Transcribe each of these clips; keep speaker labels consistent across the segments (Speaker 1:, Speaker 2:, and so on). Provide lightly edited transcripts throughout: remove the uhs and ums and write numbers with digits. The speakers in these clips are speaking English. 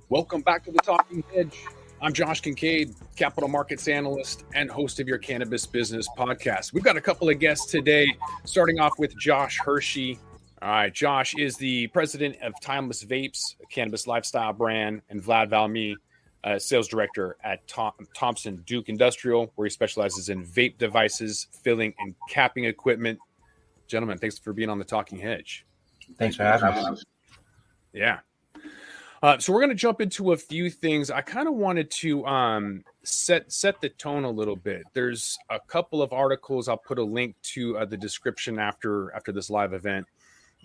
Speaker 1: Welcome back to the Talking Hedge. I'm Josh Kincaid, capital markets analyst and host of your cannabis business podcast. We've got a couple of guests today, starting off with Josh Hershey. All right, Josh is the president of Timeless Vapes, a cannabis lifestyle brand, and Vlad Valmy, sales director at Thompson Duke Industrial, where he specializes in vape devices, filling, and capping equipment. Gentlemen, thanks for being on the Talking Hedge.
Speaker 2: Thanks for having us.
Speaker 1: Yeah. So we're going to jump into a few things. I kind of wanted to set the tone a little bit. There's a couple of articles. I'll put a link to the description after this live event.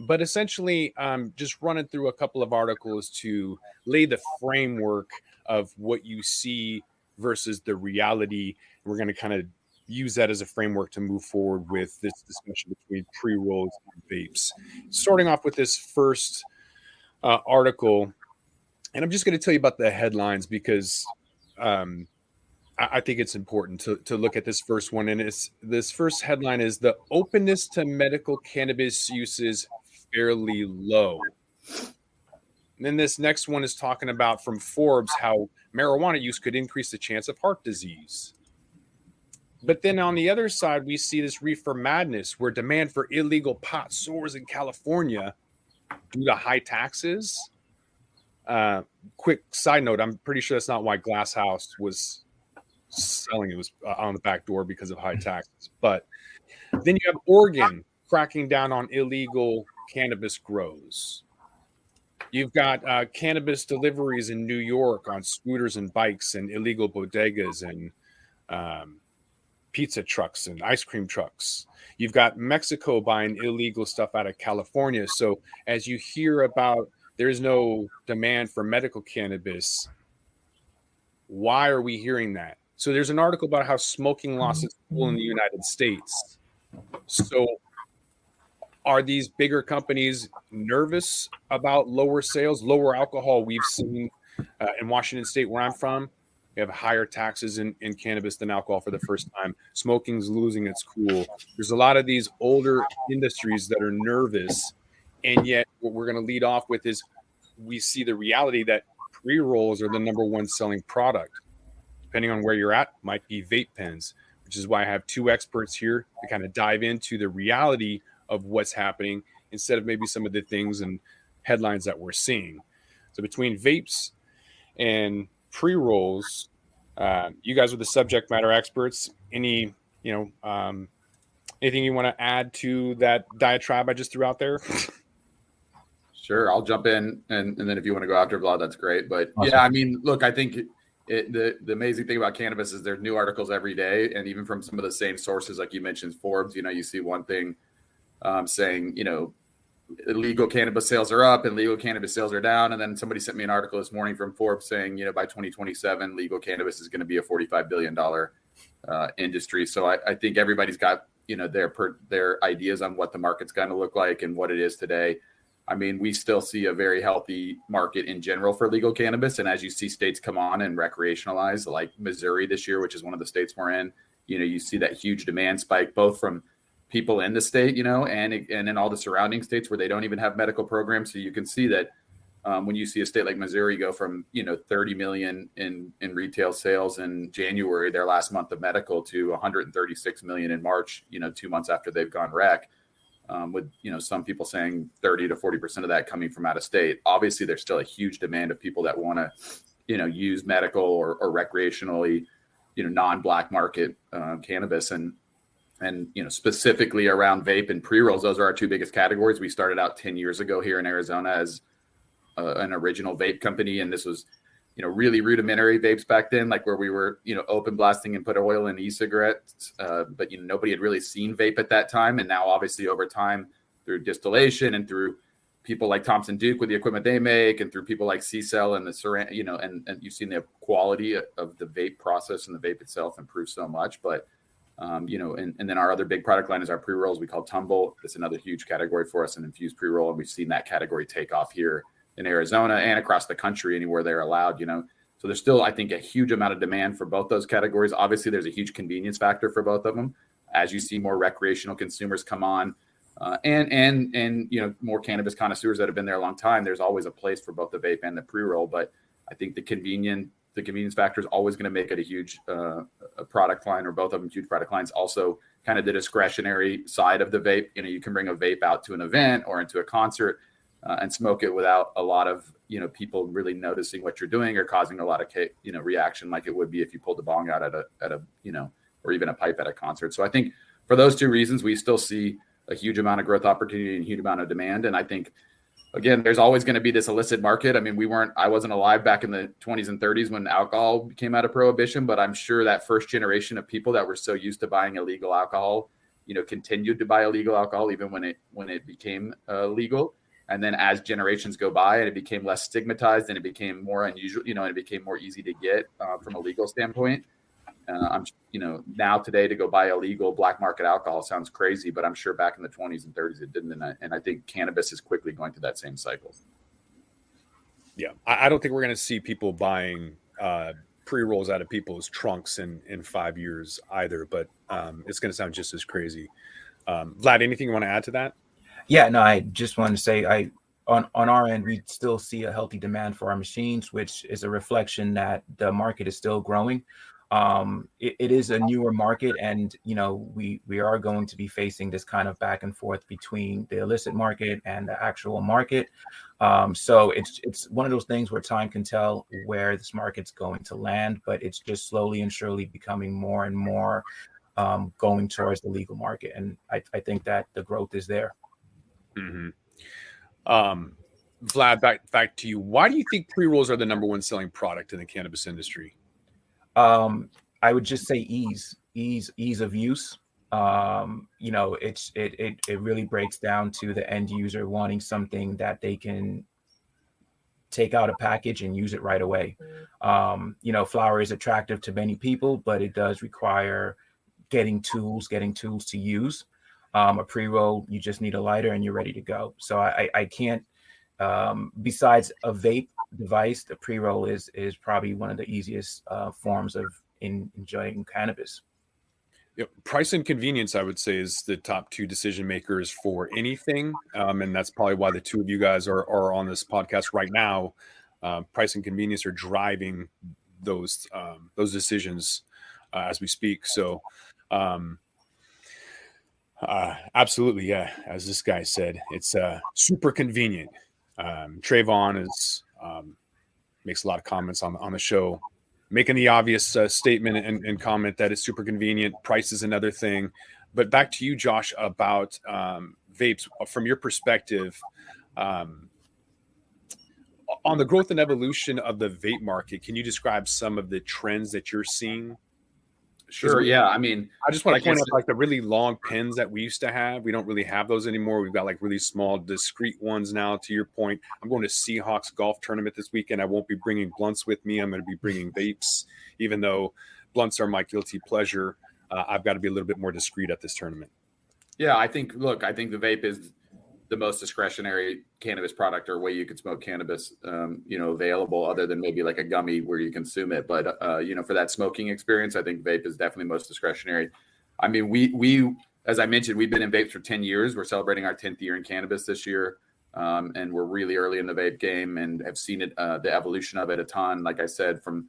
Speaker 1: But essentially, just running through a couple of articles to lay the framework of what you see versus the reality. We're going to kind of use that as a framework to move forward with this discussion between pre-rolls and vapes. Starting off with this first article. And I'm just going to tell you about the headlines because I think it's important to look at this first one. And this first headline is "The openness to medical cannabis uses fairly low." And then this next one is talking about from Forbes how marijuana use could increase the chance of heart disease. But then on the other side, we see this reefer madness where demand for illegal pot soars in California due to high taxes. Quick side note, I'm pretty sure that's not why Glass House was selling. It was on the back door because of high taxes. But then you have Oregon cracking down on illegal cannabis grows. You've got cannabis deliveries in New York on scooters and bikes and illegal bodegas and pizza trucks and ice cream trucks. You've got Mexico buying illegal stuff out of California. So as you hear about there's no demand for medical cannabis, why are we hearing that? So there's an article about how smoking loss is cool in the United States. So are these bigger companies nervous about lower sales, lower alcohol? We've seen in Washington State, where I'm from, we have higher taxes in cannabis than alcohol for the first time. Smoking's losing its cool. There's a lot of these older industries that are nervous. And yet what we're going to lead off with is we see the reality that pre-rolls are the number one selling product. Depending on where you're at, might be vape pens, which is why I have two experts here to kind of dive into the reality of what's happening instead of maybe some of the things and headlines that we're seeing. So between vapes and pre-rolls, you guys are the subject matter experts. Anything you want to add to that diatribe I just threw out there?
Speaker 3: Sure, I'll jump in, and then if you want to go after Vlad, that's great. But awesome. Yeah, I mean, look, I think the amazing thing about cannabis is there's new articles every day, and even from some of the same sources, like you mentioned, Forbes. You see one thing saying, illegal cannabis sales are up and legal cannabis sales are down, and then somebody sent me an article this morning from Forbes saying, by 2027, legal cannabis is going to be a $45 billion industry. So I think everybody's got their ideas on what the market's going to look like and what it is today. I mean, we still see a very healthy market in general for legal cannabis. And as you see states come on and recreationalize, like Missouri this year, which is one of the states we're in, you see that huge demand spike, both from people in the state, and in all the surrounding states where they don't even have medical programs. So you can see that when you see a state like Missouri go from, 30 million in retail sales in January, their last month of medical, to 136 million in March, 2 months after they've gone rec. With some people saying 30 to 40% of that coming from out of state. Obviously, there's still a huge demand of people that want to, use medical or recreationally, non-black market cannabis and specifically around vape and pre-rolls. Those are our two biggest categories. We started out 10 years ago here in Arizona as an original vape company, and this was really rudimentary vapes back then, like where we were, open blasting and put oil in e-cigarettes. But, nobody had really seen vape at that time. And now obviously over time through distillation and through people like Thompson Duke with the equipment they make and through people like C-Cell and and you've seen the quality of the vape process and the vape itself improve so much. But, and then our other big product line is our pre-rolls we call Tumble. It's another huge category for us, an infused pre-roll. And we've seen that category take off here in Arizona and across the country, anywhere they're allowed, So there's still, I think, a huge amount of demand for both those categories. Obviously, there's a huge convenience factor for both of them. As you see more recreational consumers come on, and more cannabis connoisseurs that have been there a long time, there's always a place for both the vape and the pre-roll. But I think the convenience factor is always going to make it a huge a product line, or both of them huge product lines. Also, kind of the discretionary side of the vape. You can bring a vape out to an event or into a concert and smoke it without a lot of people really noticing what you're doing or causing a lot of reaction, like it would be if you pulled the bong out at a or even a pipe at a concert. So I think for those two reasons, we still see a huge amount of growth opportunity and a huge amount of demand. And I think, again, there's always going to be this illicit market. I mean, I wasn't alive back in the 20s and 30s when alcohol came out of prohibition, but I'm sure that first generation of people that were so used to buying illegal alcohol, continued to buy illegal alcohol even when it became legal. And then as generations go by and it became less stigmatized and it became more unusual, and it became more easy to get from a legal standpoint. Now today to go buy illegal black market alcohol sounds crazy, but I'm sure back in the 20s and 30s it didn't. And I think cannabis is quickly going through that same cycle.
Speaker 1: Yeah, I don't think we're going to see people buying pre-rolls out of people's trunks in 5 years either, but it's going to sound just as crazy. Vlad, anything you want to add to that?
Speaker 2: Yeah, no, I just wanted to say on our end, we still see a healthy demand for our machines, which is a reflection that the market is still growing. It is a newer market, and we are going to be facing this kind of back and forth between the illicit market and the actual market. So it's one of those things where time can tell where this market's going to land, but it's just slowly and surely becoming more and more going towards the legal market, and I think that the growth is there.
Speaker 1: Mm-hmm. Vlad, back to you. Why do you think pre-rolls are the number one selling product in the cannabis industry?
Speaker 2: I would just say ease of use. It really breaks down to the end user wanting something that they can take out a package and use it right away. Flower is attractive to many people, but it does require getting tools to use. A pre-roll, you just need a lighter and you're ready to go. So I can't, besides a vape device, the pre-roll is probably one of the easiest forms of enjoying cannabis.
Speaker 1: Price and convenience, I would say, is the top two decision makers for anything. And that's probably why the two of you guys are on this podcast right now. Price and convenience are driving those decisions as we speak. So, absolutely, yeah. As this guy said, it's super convenient. Trayvon makes a lot of comments on the show, making the obvious statement and comment that it's super convenient. Price is another thing. But back to you, Josh, about vapes. From your perspective, on the growth and evolution of the vape market, can you describe some of the trends that you're seeing?
Speaker 3: Sure. Yeah. I mean,
Speaker 1: I just want to point out like the really long pins that we used to have. We don't really have those anymore. We've got like really small, discreet ones now. To your point, I'm going to Seahawks golf tournament this weekend. I won't be bringing blunts with me. I'm going to be bringing vapes, even though blunts are my guilty pleasure. I've got to be a little bit more discreet at this tournament.
Speaker 3: Yeah, I think the vape is the most discretionary cannabis product or way you could smoke cannabis, available, other than maybe like a gummy where you consume it. But, for that smoking experience, I think vape is definitely most discretionary. I mean, we, as I mentioned, we've been in vapes for 10 years. We're celebrating our 10th year in cannabis this year. And we're really early in the vape game and have seen it, the evolution of it a ton. Like I said, from,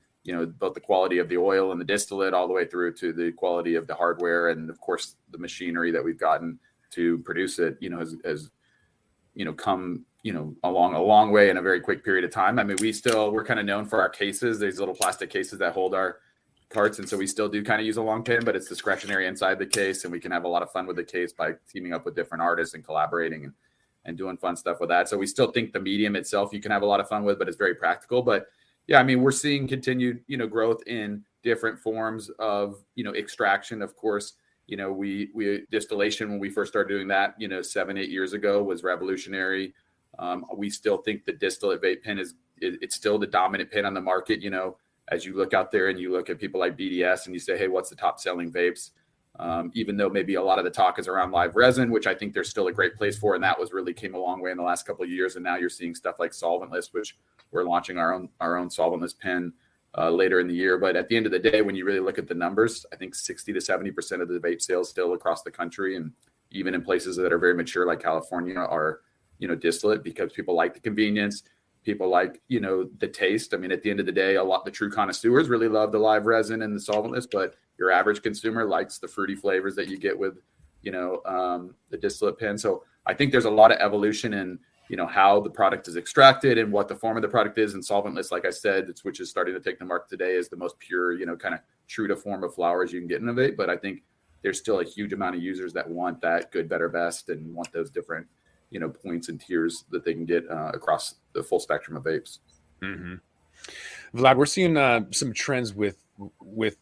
Speaker 3: both the quality of the oil and the distillate all the way through to the quality of the hardware. And of course, the machinery that we've gotten to produce it, has come, along a long way in a very quick period of time. I mean, we're kind of known for our cases, these little plastic cases that hold our carts. And so we still do kind of use a long pin, but it's discretionary inside the case. And we can have a lot of fun with the case by teaming up with different artists and collaborating and doing fun stuff with that. So we still think the medium itself, you can have a lot of fun with, but it's very practical. But yeah, I mean, we're seeing continued, growth in different forms of, extraction. Of course, we distillation, when we first started doing that, 7-8 years ago, was revolutionary. We still think the distillate vape pen it's still the dominant pen on the market. As you look out there and you look at people like BDS and you say, hey, what's the top selling vapes? Even though maybe a lot of the talk is around live resin, which I think there's still a great place for. And that came a long way in the last couple of years. And now you're seeing stuff like solventless, which we're launching our own solventless pen later in the year. But at the end of the day, when you really look at the numbers, I think 60 to 70% of the vape sales still across the country, and even in places that are very mature like California, are, distillate, because people like the convenience. People like, the taste. I mean, at the end of the day, the true connoisseurs really love the live resin and the solventless, but your average consumer likes the fruity flavors that you get with, the distillate pen. So I think there's a lot of evolution in, how the product is extracted and what the form of the product is. And solventless, like I said, which is starting to take the market today, is the most pure, kind of true to form of flowers you can get in a vape. But I think there's still a huge amount of users that want that good, better, best, and want those different, points and tiers that they can get across the full spectrum of vapes.
Speaker 1: Mm-hmm. Vlad, we're seeing some trends with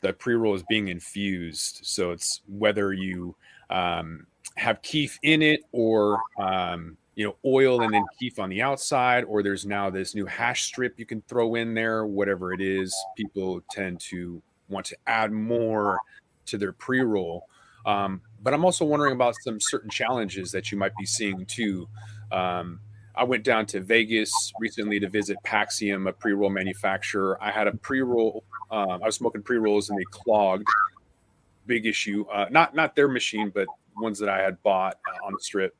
Speaker 1: the pre-rolls being infused. So it's whether you have keef in it or oil and then keef on the outside, or there's now this new hash strip you can throw in there. Whatever it is, people tend to want to add more to their pre-roll. But I'm also wondering about some certain challenges that you might be seeing too. I went down to Vegas recently to visit Paxium, a pre-roll manufacturer. I had a pre-roll. I was smoking pre-rolls and they clogged. Big issue. Not their machine, but ones that I had bought on the strip.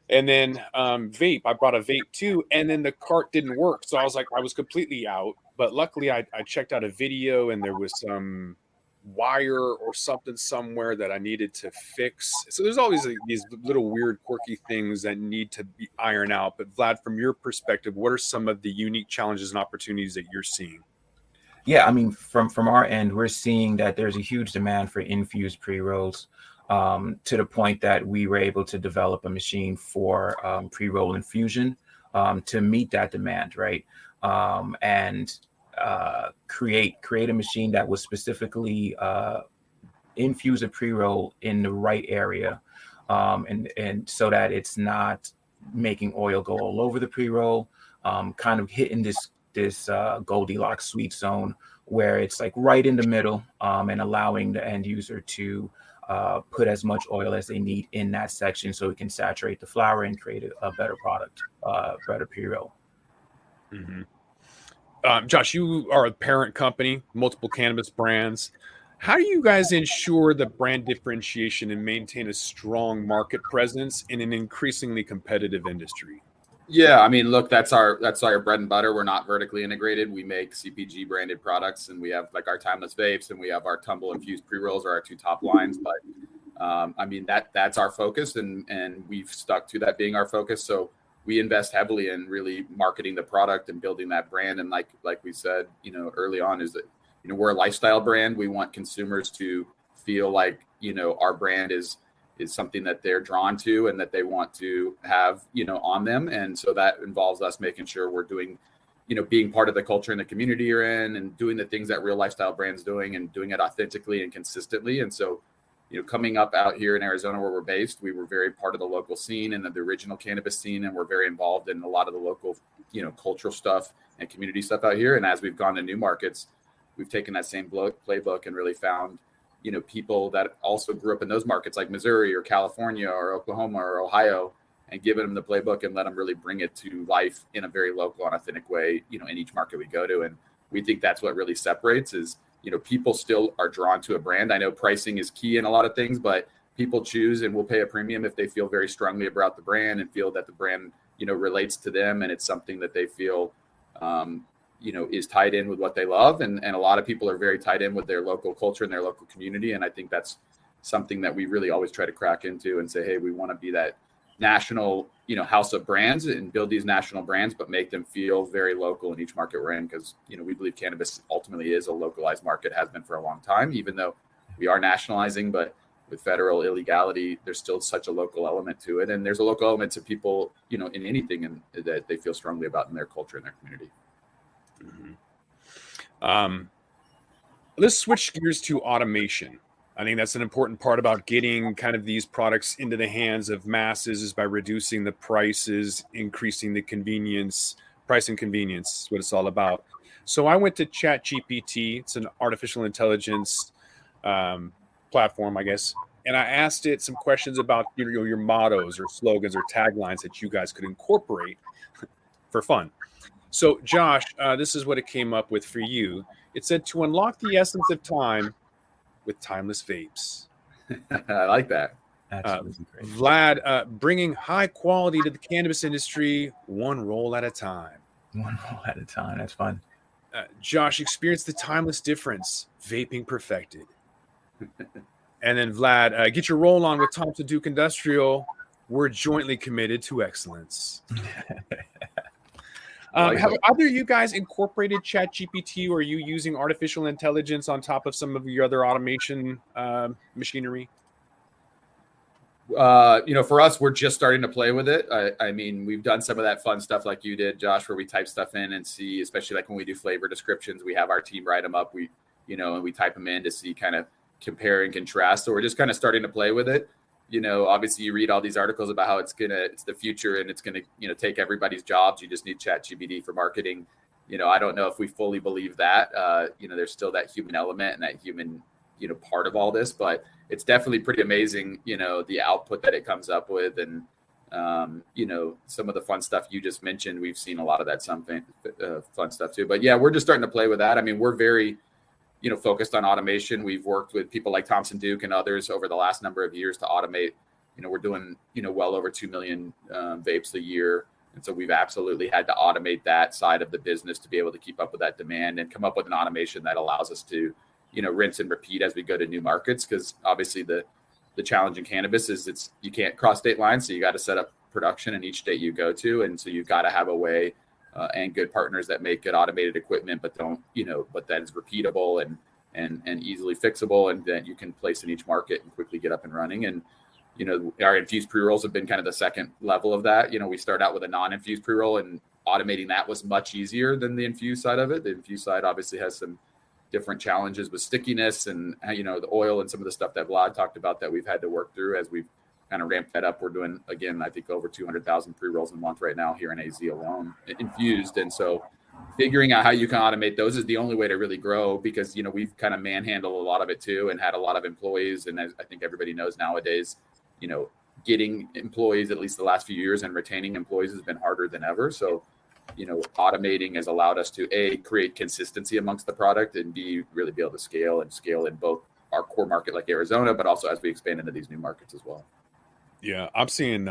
Speaker 1: And then vape. I brought a vape too, and then the cart didn't work. So I was completely out. But luckily, I checked out a video, and there was some wire or something somewhere that I needed to fix. So there's always these little weird quirky things that need to be ironed out. But Vlad, from your perspective, what are some of the unique challenges and opportunities that you're seeing?
Speaker 2: Yeah, I mean, from our end, we're seeing that there's a huge demand for infused pre-rolls, to the point that we were able to develop a machine for pre-roll infusion to meet that demand, right? And create a machine that was specifically infuse a pre-roll in the right area, and so that it's not making oil go all over the pre-roll, kind of hitting this Goldilocks sweet zone where it's like right in the middle, and allowing the end user to put as much oil as they need in that section so it can saturate the flower and create a better product, better pre-roll.
Speaker 1: Mm-hmm. Josh, you are a parent company, multiple cannabis brands. How do you guys ensure the brand differentiation and maintain a strong market presence in an increasingly competitive industry?
Speaker 3: Yeah, I mean, look, that's our bread and butter. We're not vertically integrated. We make CPG branded products, and we have like our timeless vapes, and we have our tumble infused pre-rolls are our two top lines. But I mean, that's our focus, and we've stuck to that being our focus. So we invest heavily in really marketing the product and building that brand. And like we said, early on, is that we're a lifestyle brand. We want consumers to feel like our brand is something that they're drawn to and that they want to have, on them. And so that involves us making sure we're doing, being part of the culture and the community you're in and doing the things that real lifestyle brands doing and doing it authentically and consistently. And so, coming up out here in Arizona where we're based, we were very part of the local scene and the original cannabis scene. And we're very involved in a lot of the local, cultural stuff and community stuff out here. And as we've gone to new markets, we've taken that same playbook and really found people that also grew up in those markets like Missouri or California or Oklahoma or Ohio, and given them the playbook and let them really bring it to life in a very local and authentic way, in each market we go to. And we think that's what really separates is, people still are drawn to a brand. I know pricing is key in a lot of things, but people choose and will pay a premium if they feel very strongly about the brand and feel that the brand, relates to them. And it's something that they feel, is tied in with what they love. And a lot of people are very tied in with their local culture and their local community. And I think that's something that we really always try to crack into and say, hey, we want to be that national, house of brands and build these national brands, but make them feel very local in each market we're in. Because, we believe cannabis ultimately is a localized market, has been for a long time, even though we are nationalizing, but with federal illegality, there's still such a local element to it. And there's a local element to people, in anything and that they feel strongly about in their culture and their community.
Speaker 1: Mm-hmm. Let's switch gears to automation. I think that's an important part about getting kind of these products into the hands of masses is by reducing the prices, increasing the convenience. Price and convenience is what it's all about. So I went to ChatGPT. It's an artificial intelligence platform, I guess. And I asked it some questions about your mottos or slogans or taglines that you guys could incorporate for fun. So, Josh, this is what it came up with for you. It said, to unlock the essence of time with timeless vapes.
Speaker 3: I like that.
Speaker 2: Absolutely great.
Speaker 1: Vlad, bringing high quality to the cannabis industry, one roll at a time.
Speaker 2: One roll at a time. That's fun.
Speaker 1: Josh, experience the timeless difference. Vaping perfected. And then Vlad, get your roll on with Thompson Duke Industrial. We're jointly committed to excellence. Have either of you guys incorporated ChatGPT, or are you using artificial intelligence on top of some of your other automation machinery?
Speaker 3: For us, we're just starting to play with it. I mean, we've done some of that fun stuff like you did, Josh, where we type stuff in and see, especially like when we do flavor descriptions, we have our team write them up. And we type them in to see kind of compare and contrast. So we're just kind of starting to play with it. Obviously you read all these articles about how it's the future and it's gonna, take everybody's jobs. You just need ChatGPT for marketing. I don't know if we fully believe that. There's still that human element and that human, part of all this, but it's definitely pretty amazing, the output that it comes up with. And, some of the fun stuff you just mentioned, we've seen a lot of that fun stuff too. But yeah, we're just starting to play with that. I mean, we're very, focused on automation. We've worked with people like Thompson Duke and others over the last number of years to automate. We're doing, well over 2 million vapes a year. And so we've absolutely had to automate that side of the business to be able to keep up with that demand and come up with an automation that allows us to, rinse and repeat as we go to new markets. Because obviously the challenge in cannabis is you can't cross state lines. So you got to set up production in each state you go to. And so you've got to have a way and good partners that make good automated equipment, but but that is repeatable and easily fixable, and that you can place in each market and quickly get up and running. And, our infused pre-rolls have been kind of the second level of that. We start out with a non-infused pre-roll, and automating that was much easier than the infused side of it. The infused side obviously has some different challenges with stickiness and, the oil and some of the stuff that Vlad talked about that we've had to work through as we've kind of ramped that up. We're doing, again, I think over 200,000 pre-rolls a month right now here in AZ alone, infused. And so figuring out how you can automate those is the only way to really grow, because, we've kind of manhandled a lot of it too and had a lot of employees. And as I think everybody knows nowadays, getting employees, at least the last few years, and retaining employees has been harder than ever. So, automating has allowed us to A, create consistency amongst the product, and B, really be able to scale in both our core market like Arizona, but also as we expand into these new markets as well.
Speaker 1: Yeah, I'm seeing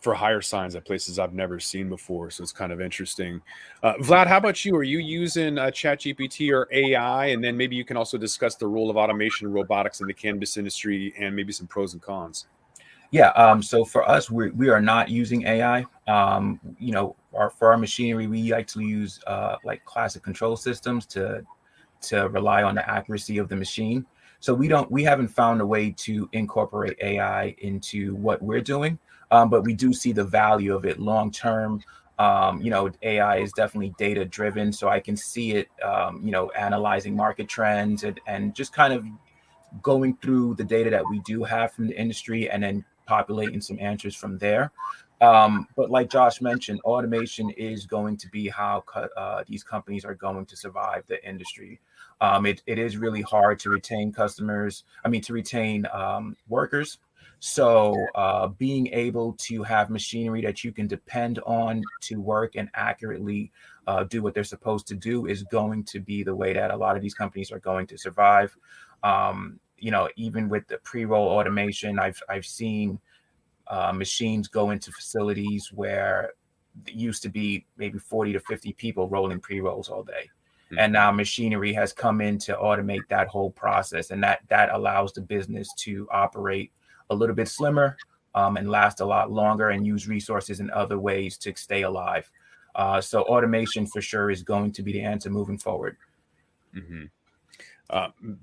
Speaker 1: for hire signs at places I've never seen before. So it's kind of interesting. Vlad, how about you? Are you using ChatGPT or AI? And then maybe you can also discuss the role of automation and robotics in the cannabis industry and maybe some pros and cons.
Speaker 2: Yeah. So for us, we are not using AI. For our machinery, we actually use like classic control systems to rely on the accuracy of the machine. So we haven't found a way to incorporate AI into what we're doing, but we do see the value of it long term. AI is definitely data driven, so I can see it, analyzing market trends and just kind of going through the data that we do have from the industry and then populating some answers from there. But like Josh mentioned, automation is going to be how these companies are going to survive the industry. It is really hard to retain workers. So being able to have machinery that you can depend on to work and accurately do what they're supposed to do is going to be the way that a lot of these companies are going to survive. Even with the pre-roll automation, I've seen machines go into facilities where it used to be maybe 40 to 50 people rolling pre-rolls all day. Mm-hmm. And now machinery has come in to automate that whole process. And that allows the business to operate a little bit slimmer and last a lot longer and use resources in other ways to stay alive. So automation for sure is going to be the answer moving forward.
Speaker 1: Mm-hmm.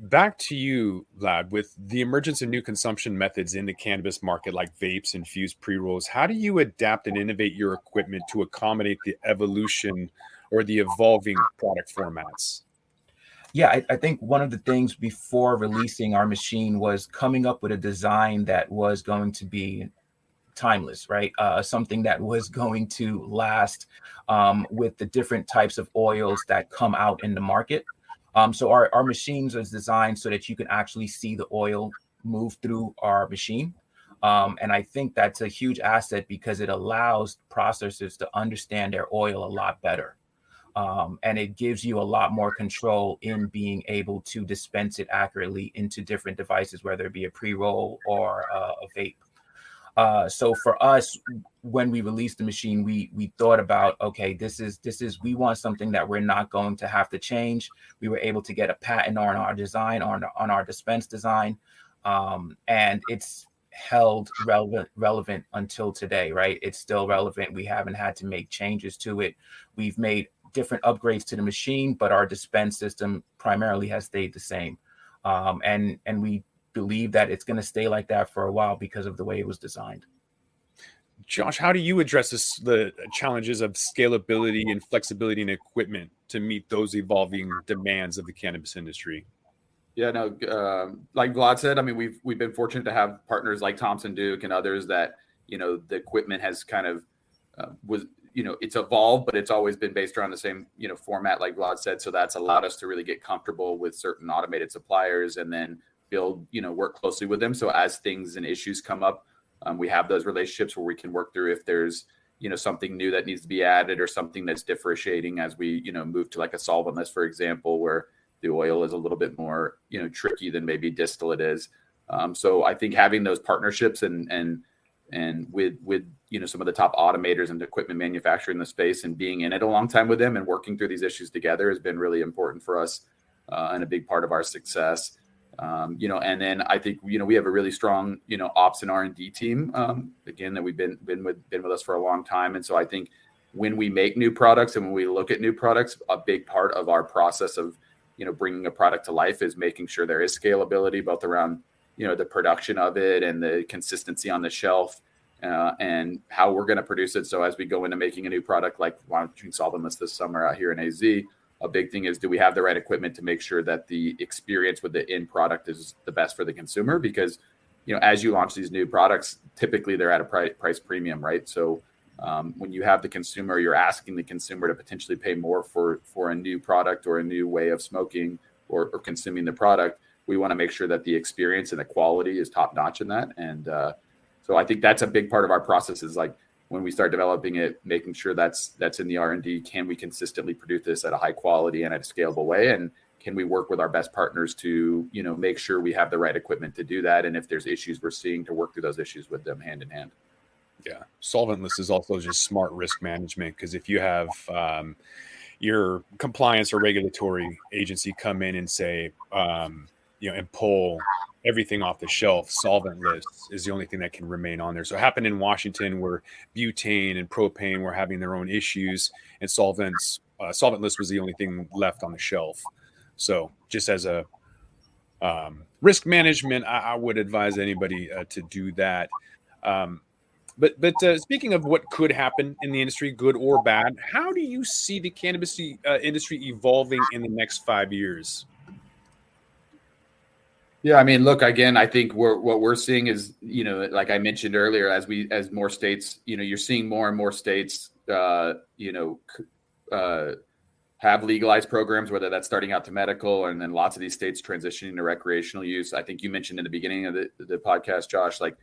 Speaker 1: Back to you, Vlad, with the emergence of new consumption methods in the cannabis market, like vapes, infused pre-rolls, how do you adapt and innovate your equipment to accommodate the evolution or the evolving product formats?
Speaker 2: Yeah, I think one of the things before releasing our machine was coming up with a design that was going to be timeless, right? Something that was going to last with the different types of oils that come out in the market. So our machines is designed so that you can actually see the oil move through our machine. And I think that's a huge asset because it allows processors to understand their oil a lot better. And it gives you a lot more control in being able to dispense it accurately into different devices, whether it be a pre-roll or a vape. So for us, when we released the machine, we thought about, okay, this is we want something that we're not going to have to change. We were able to get a patent on our design, on our dispense design, and it's held relevant until today, right? It's still relevant. We haven't had to make changes to it. We've made different upgrades to the machine, but our dispense system primarily has stayed the same. And we believe that it's going to stay like that for a while because of the way it was designed.
Speaker 1: Josh, how do you address the challenges of scalability and flexibility in equipment to meet those evolving demands of the cannabis industry?
Speaker 3: Yeah, no, like Vlad said, I mean, we've been fortunate to have partners like Thompson Duke and others that, the equipment has kind of it's evolved, but it's always been based around the same, format, like Vlad said. So that's allowed us to really get comfortable with certain automated suppliers and then build, work closely with them. So as things and issues come up, we have those relationships where we can work through if there's, something new that needs to be added or something that's differentiating as we, move to like a solventless, for example, where the oil is a little bit more, tricky than maybe distillate is. So I think having those partnerships and with some of the top automators and equipment manufacturing in the space and being in it a long time with them and working through these issues together has been really important for us and a big part of our success. And then I think we have a really strong ops and R&D team again that we've been with us for a long time. And so I think when we make new products and when we look at new products, a big part of our process of bringing a product to life is making sure there is scalability, both around, the production of it and the consistency on the shelf and how we're going to produce it. So as we go into making a new product, like launching solventless this summer out here in AZ, a big thing is, do we have the right equipment to make sure that the experience with the end product is the best for the consumer? Because, as you launch these new products, typically they're at a price premium, right? So when you have the consumer, you're asking the consumer to potentially pay more for a new product or a new way of smoking or consuming the product. We want to make sure that the experience and the quality is top notch in that. And so I think that's a big part of our process is like when we start developing it, making sure that's in the R&D. Can we consistently produce this at a high quality and at a scalable way? And can we work with our best partners to, make sure we have the right equipment to do that? And if there's issues we're seeing, to work through those issues with them hand in hand.
Speaker 1: Yeah. Solventless is also just smart risk management, because if you have your compliance or regulatory agency come in and say, and pull everything off the shelf, solventless is the only thing that can remain on there. So it happened in Washington where butane and propane were having their own issues, and solventless was the only thing left on the shelf. So just as a risk management, I would advise anybody to do that. But speaking of what could happen in the industry, good or bad, how do you see the cannabis industry evolving in the next 5 years?
Speaker 3: Yeah, I mean, look, again, I think what we're seeing is, like I mentioned earlier, as more states, you're seeing more and more states, have legalized programs, whether that's starting out to medical, and then lots of these states transitioning to recreational use. I think you mentioned in the beginning of the podcast, Josh, like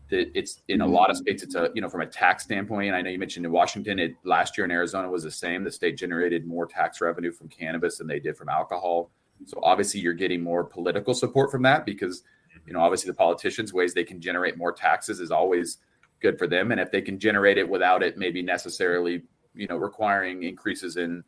Speaker 3: it's in a lot of states, it's from a tax standpoint. I know you mentioned in Washington, last year in Arizona was the same. The state generated more tax revenue from cannabis than they did from alcohol. So obviously you're getting more political support from that because, obviously the politicians, ways they can generate more taxes is always good for them. And if they can generate it without it maybe necessarily, requiring increases in,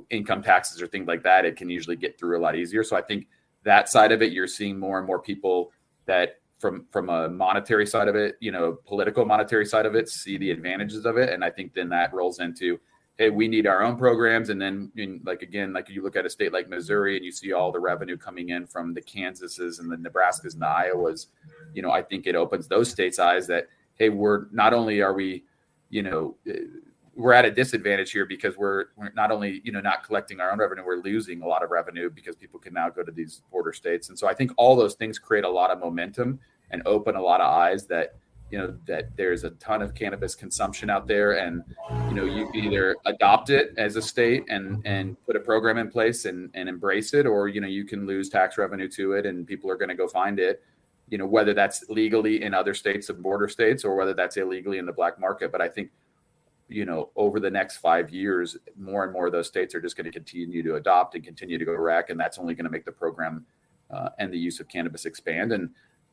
Speaker 3: income taxes or things like that, it can usually get through a lot easier. So I think that side of it, you're seeing more and more people that from a monetary side of it, political monetary side of it, see the advantages of it. And I think then that rolls into, hey, we need our own programs. And then like you look at a state like Missouri and you see all the revenue coming in from the Kansases and the Nebraskas and the Iowas, I think it opens those states' eyes that, hey, we're not only are we, we're at a disadvantage here because we're not only, not collecting our own revenue, we're losing a lot of revenue because people can now go to these border states. And so I think all those things create a lot of momentum and open a lot of eyes that, that there's a ton of cannabis consumption out there, and you can either adopt it as a state and put a program in place and embrace it, or you can lose tax revenue to it, and people are going to go find it, whether that's legally in other states of border states or whether that's illegally in the black market. But I think over the next 5 years, more and more of those states are just going to continue to adopt and continue to go rec, and that's only going to make the program and the use of cannabis expand. And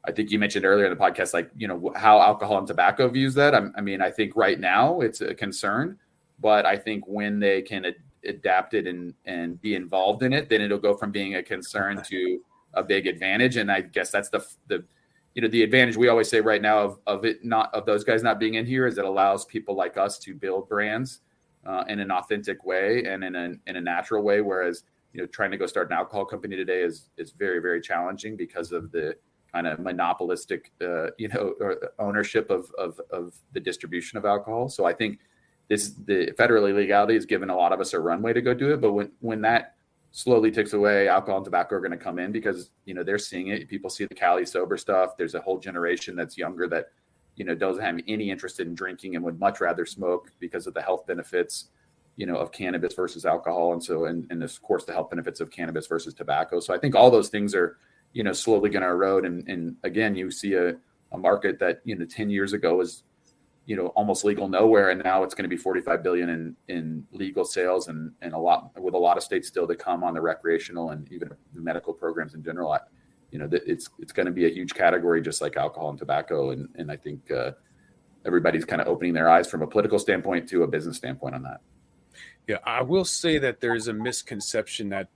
Speaker 3: I think you mentioned earlier in the podcast, like, how alcohol and tobacco views that. I mean, I think right now it's a concern, but I think when they can adapt it and be involved in it, then it'll go from being a concern to a big advantage. And I guess that's the advantage we always say right now of those guys not being in here is it allows people like us to build brands in an authentic way and in a natural way. Whereas, trying to go start an alcohol company today is very, very challenging because of the kind of monopolistic, ownership of the distribution of alcohol. So I think the federal illegality has given a lot of us a runway to go do it. But when that slowly ticks away, alcohol and tobacco are going to come in because, they're seeing it. People see the Cali sober stuff. There's a whole generation that's younger that, doesn't have any interest in drinking and would much rather smoke because of the health benefits, of cannabis versus alcohol. And so, and of course, the health benefits of cannabis versus tobacco. So I think all those things are, slowly going to erode. And again, you see a market that, 10 years ago was, almost legal nowhere. And now it's going to be 45 billion in legal sales and with a lot of states still to come on the recreational and even the medical programs in general. It's going to be a huge category, just like alcohol and tobacco. And I think everybody's kind of opening their eyes from a political standpoint to a business standpoint on that.
Speaker 1: Yeah, I will say that there's a misconception that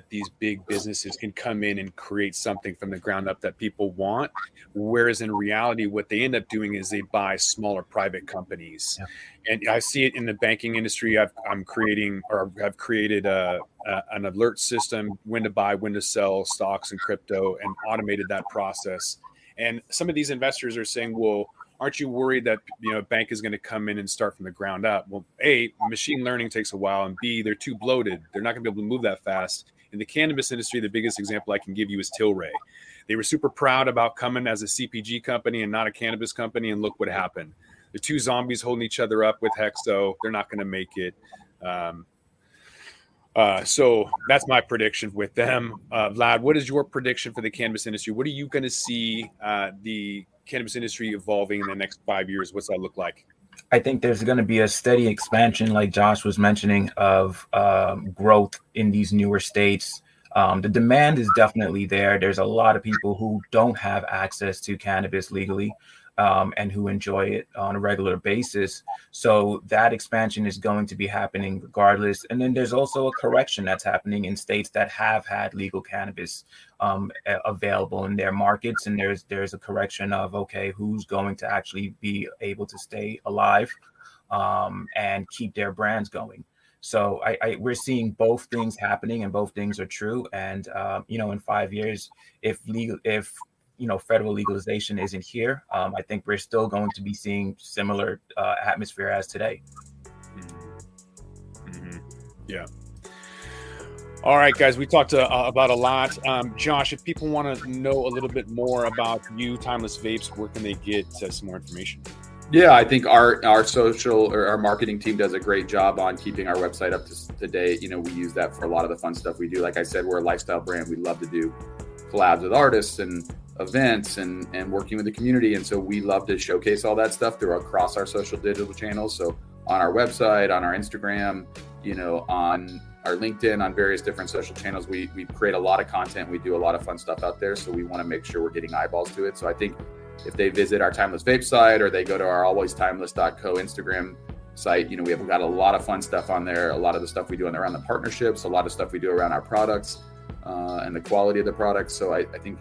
Speaker 1: these big businesses can come in and create something from the ground up that people want, whereas in reality, what they end up doing is they buy smaller private companies. Yeah. And I see it in the banking industry. I've created an alert system, when to buy, when to sell stocks and crypto, and automated that process. And some of these investors are saying, well, aren't you worried that a bank is going to come in and start from the ground up? Well, A, machine learning takes a while, and B, they're too bloated. They're not going to be able to move that fast. In the cannabis industry, the biggest example I can give you is Tilray. They were super proud about coming as a CPG company and not a cannabis company, and look what happened. The two zombies holding each other up with Hexo. They're not going to make it. So that's my prediction with them. Vlad, what is your prediction for the cannabis industry? What are you going to see the cannabis industry evolving in the next 5 years? What's that look like?
Speaker 2: I think there's going to be a steady expansion, like Josh was mentioning, of growth in these newer states. The demand is definitely there. There's a lot of people who don't have access to cannabis legally and who enjoy it on a regular basis. So that expansion is going to be happening regardless. And then there's also a correction that's happening in states that have had legal cannabis available in their markets. And there's a correction of, okay, who's going to actually be able to stay alive and keep their brands going. So we're seeing both things happening, and both things are true. And, in 5 years, if federal legalization isn't here, I think we're still going to be seeing similar atmosphere as today.
Speaker 1: Mm-hmm. Yeah. All right, guys, we talked about a lot. Josh, if people want to know a little bit more about you, Timeless Vapes, where can they get some more information?
Speaker 3: Yeah, I think our social or our marketing team does a great job on keeping our website up to date. We use that for a lot of the fun stuff we do. Like I said, we're a lifestyle brand. We love to do collabs with artists and events and working with the community. And so we love to showcase all that stuff across our social digital channels. So on our website, on our Instagram, on our LinkedIn, on various different social channels, we create a lot of content. We do a lot of fun stuff out there. So we want to make sure we're getting eyeballs to it. So I think if they visit our Timeless Vape site or they go to our alwaystimeless.co Instagram site, we have got a lot of fun stuff on there. A lot of the stuff we do around the partnerships, a lot of stuff we do around our products and the quality of the products. So I think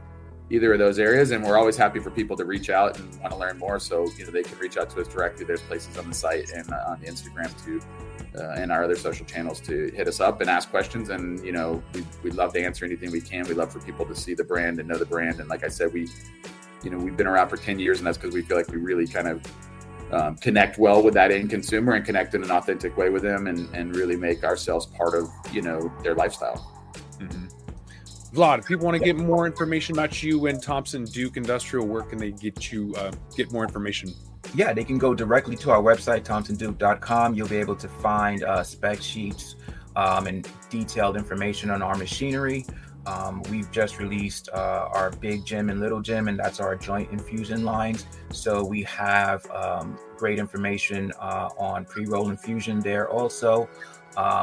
Speaker 3: either of those areas, and we're always happy for people to reach out and want to learn more. So, they can reach out to us directly. There's places on the site and on the Instagram too, and our other social channels to hit us up and ask questions. And, we'd love to answer anything we can. We love for people to see the brand and know the brand. And like I said, we've been around for 10 years, and that's because we feel like we really kind of connect well with that end consumer and connect in an authentic way with them and really make ourselves part of, their lifestyle.
Speaker 1: Mm-hmm. Vlad, if people want to get more information about you and Thompson Duke Industrial, where can they get more information?
Speaker 2: Yeah, they can go directly to our website, thompsonduke.com. You'll be able to find spec sheets and detailed information on our machinery. We've just released our big gym and little gym, and that's our joint infusion lines. So we have great information on pre-roll infusion there also.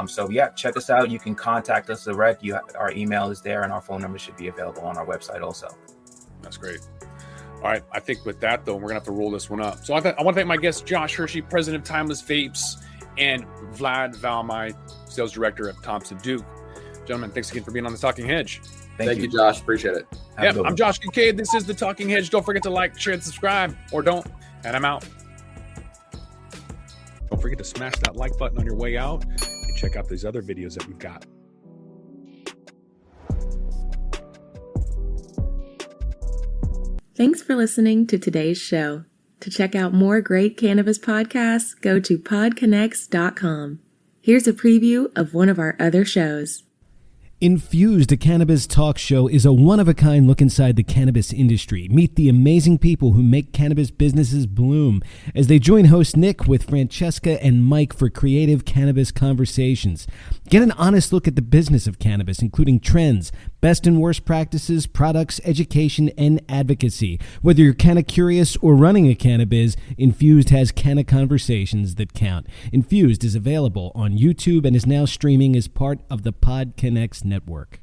Speaker 2: So yeah, check us out. You can contact us direct. Our email is there, and our phone number should be available on our website also.
Speaker 1: That's great. All right, I think with that, though, we're going to have to roll this one up. So I want to thank my guest, Josh Hershey, president of Timeless Vapes, and Vlad Valmy, sales director at Thompson Duke. Gentlemen, thanks again for being on the Talking Hedge.
Speaker 3: Thank you, Josh. Appreciate it.
Speaker 1: Yeah, I'm Josh Kincaid. This is the Talking Hedge. Don't forget to like, share, and subscribe, or don't. And I'm out. Don't forget to smash that like button on your way out and check out these other videos that we've got.
Speaker 4: Thanks for listening to today's show. To check out more great cannabis podcasts, go to podconnects.com. Here's a preview of one of our other shows.
Speaker 5: Infused, a cannabis talk show, is a one-of-a-kind look inside the cannabis industry. Meet the amazing people who make cannabis businesses bloom as they join host Nick with Francesca and Mike for creative cannabis conversations. Get an honest look at the business of cannabis, including trends, best and worst practices, products, education, and advocacy. Whether you're canna curious or running a cannabis, Infused has canna conversations that count. Infused is available on YouTube and is now streaming as part of the PodConnects network.